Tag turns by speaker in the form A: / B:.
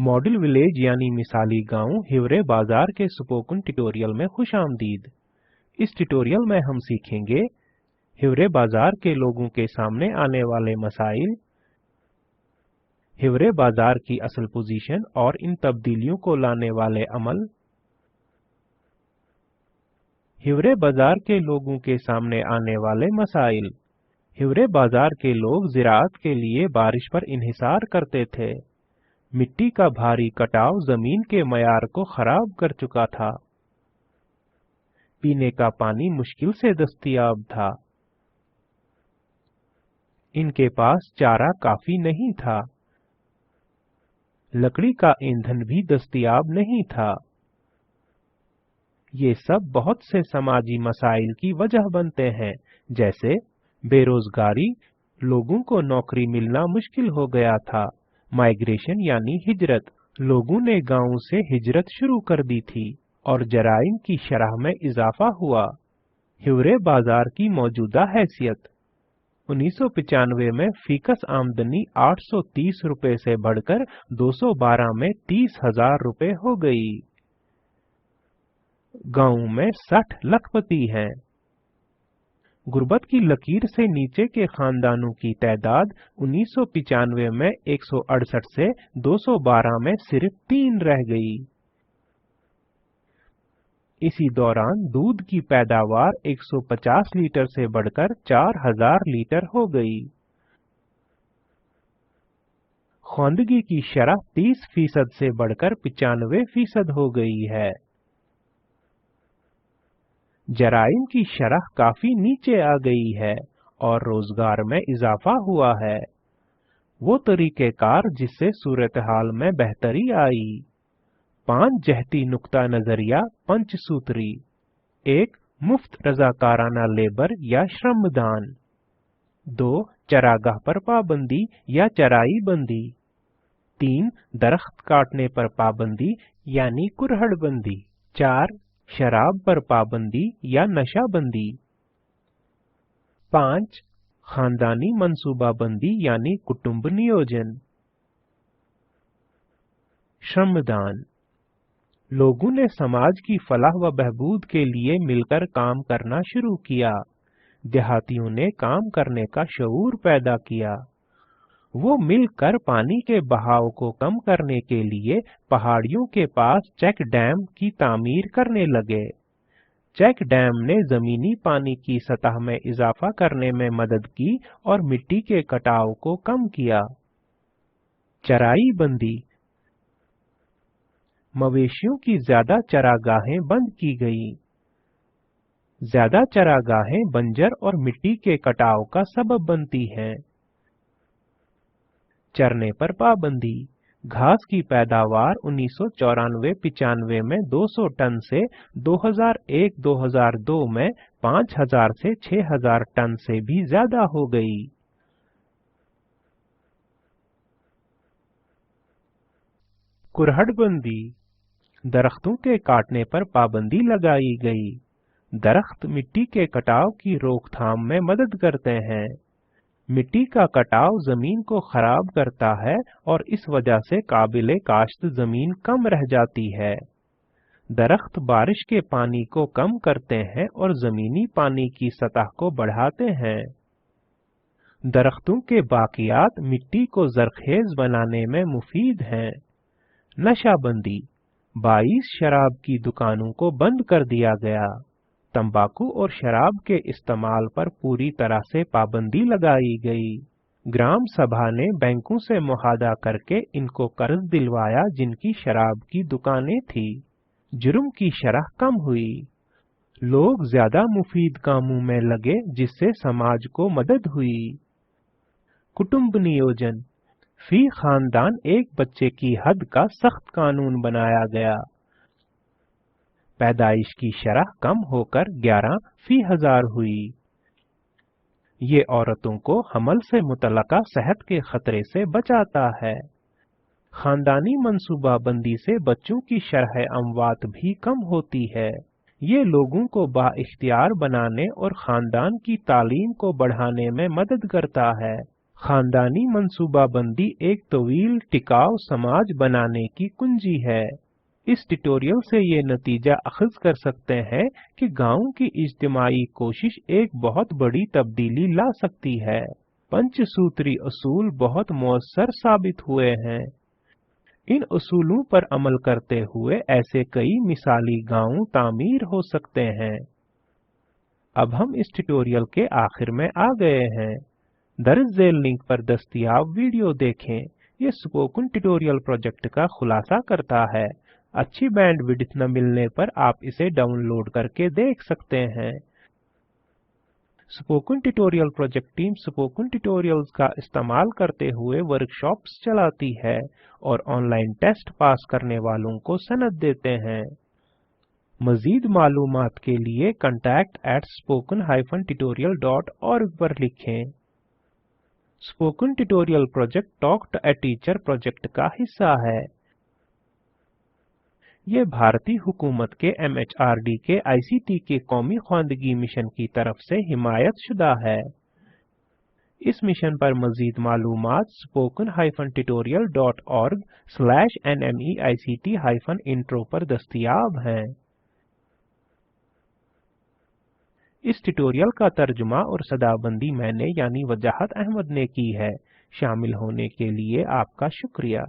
A: Model village यानी मिसाली गांव हिवरे बाजार के स्पोकन ट्यूटोरियल में खुश आमदीद। इस ट्यूटोरियल में हम सीखेंगे हिवरे बाजार के लोगों के सामने आने वाले मसाइल, हिवरे बाजार की असल पोजीशन और इन तब्दीलियों को लाने वाले अमल, हिवरे बाजार के लोगों के सामने आने वाले मसाइल। हिवरे बाजार के लोग ज़िराअत के लिए बारिश पर इन्हिसार करते थे। मिट्टी का भारी कटाव जमीन के मयार को खराब कर चुका था। पीने का पानी मुश्किल से दस्तयाब था। इनके पास चारा काफी नहीं था। लकड़ी का ईंधन भी दस्तयाब नहीं था। ये सब बहुत से समाजी मसाइल की वजह बनते हैं, जैसे बेरोजगारी, लोगों को नौकरी मिलना मुश्किल हो गया था। माइग्रेशन यानी हिजरत, लोगों ने गांवों से हिजरत शुरू कर दी थी और जराइम की शरह में इजाफा हुआ। हिवरे बाजार की मौजूदा हैसियत 1995 में फीकस आमदनी 830 रुपए से बढ़कर 212 में 30,000 रुपए हो गई। गांव में 60 लखपति हैं। गुर्बत की लकीर से नीचे के खानदानों की तादाद 1995 में 168 से 212 में सिर्फ 3 रह गई। इसी दौरान दूध की पैदावार 150 लीटर से बढ़कर 4000 लीटर हो गई। ख्वांदगी की शरह 30% से बढ़कर 95% हो गई है। जराइम की शरह काफी नीचे आ गई है और रोजगार में इजाफा हुआ है। वो तरीक़ेकार जिससे सूरत हाल में बेहतरी आई। 5 जहती नुक्ता नजरिया पंचसूत्री। 1. मुफ्त रजाकाराना लेबर या श्रमदान। 2. चरागाह पर पाबंदी या चराई बंदी। 3. दरख्त काटने पर पाबंदी यानी कुरहड़ बंदी। 4. शराब पर पाबंदी या नशाबंदी। 5. खानदानी मंसूबाबंदी यानी कुटुंब नियोजन। श्रमदान, लोगों ने समाज की फलाह व बहबूद के लिए मिलकर काम करना शुरू किया। देहातियों ने काम करने का शऊर पैदा किया। वो मिलकर पानी के बहाव को कम करने के लिए पहाड़ियों के पास चेक डैम की तामीर करने लगे। चेक डैम ने जमीनी पानी की सतह में इजाफा करने में मदद की और मिट्टी के कटाव को कम किया। चराई बंदी, मवेशियों की ज्यादा चरागाहें बंद की गई। ज्यादा चरागाहें बंजर और मिट्टी के कटाव का सबब बनती हैं। चरने पर पाबंदी, घास की पैदावार 1994-95 में 200 टन से 2001-2002 में 5000 से 6000 टन से भी ज्यादा हो गई। कुरहड़बंदी, दरख्तों के काटने पर पाबंदी लगाई गई। दरख्त मिट्टी के कटाव की रोकथाम में मदद करते हैं। मिट्टी का कटाव जमीन को खराब करता है और इस वजह से काबिले काश्त जमीन कम रह जाती है। दरख्त बारिश के पानी को कम करते हैं और जमीनी पानी की सतह को बढ़ाते हैं। दरख्तों के बाकियात मिट्टी को जरखेज बनाने में मुफीद हैं। नशाबंदी, 22 शराब की दुकानों को बंद कर दिया गया। तंबाकू और शराब के इस्तेमाल पर पूरी तरह से पाबंदी लगाई गई। ग्राम सभा ने बैंकों से मुआहदा करके इनको कर्ज दिलवाया जिनकी शराब की दुकानें थी। जुर्म की शरह कम हुई। लोग ज्यादा मुफीद कामों में लगे जिससे समाज को मदद हुई। कुटुंब नियोजन, फी खानदान एक बच्चे की हद का सख्त कानून बनाया गया। पैदाइश की शरह कम होकर 11 फी 1000 हुई। ये औरतों को हमल से मुतल्लका सेहत के खतरे से बचाता है। खानदानी मंसूबाबंदी से बच्चों की शरह अमवात भी कम होती है। ये लोगों को बाइख्तियार बनाने और खानदान की तालीम को बढ़ाने में मदद करता है। खानदानी मंसूबा बंदी एक तवील टिकाऊ समाज बनाने की कुंजी है। इस ट्यूटोरियल से ये नतीजा अखज़ कर सकते हैं कि गाँव की इज्तिमाई कोशिश एक बहुत बड़ी तब्दीली ला सकती है। पंचसूत्री असूल बहुत मौसर साबित हुए हैं। इन असूलों पर अमल करते हुए ऐसे कई मिसाली गाँव तामीर हो सकते हैं। अब हम इस ट्यूटोरियल के आखिर में आ गए हैं। दर्ज झेल लिंक पर दस्तयाब वीडियो देखें। ये स्पोकन ट्यूटोरियल प्रोजेक्ट का खुलासा करता है। अच्छी बैंडविड्थ न मिलने पर आप इसे डाउनलोड करके देख सकते हैं। Spoken tutorial project team spoken tutorials का इस्तेमाल करते हुए वर्कशॉप्स चलाती है और ऑनलाइन टेस्ट पास करने वालों को सनद देते हैं। मजीद मालूमात के लिए contact@spoken-tutorial.org पर लिखें। Spoken tutorial project talk to a teacher project का हिस्सा है। ये भारतीय हुकूमत के MHRD के ICT के कौमी ख्वानदगी मिशन की तरफ से हिमायत शुदा है। इस मिशन पर मजीद मालूमात spoken-tutorial.org/nmeict-intro पर दस्तयाब हैं। इस ट्यूटोरियल का तर्जुमा और सदाबंदी मैंने यानी वजाहत अहमद ने की है। शामिल होने के लिए आपका शुक्रिया।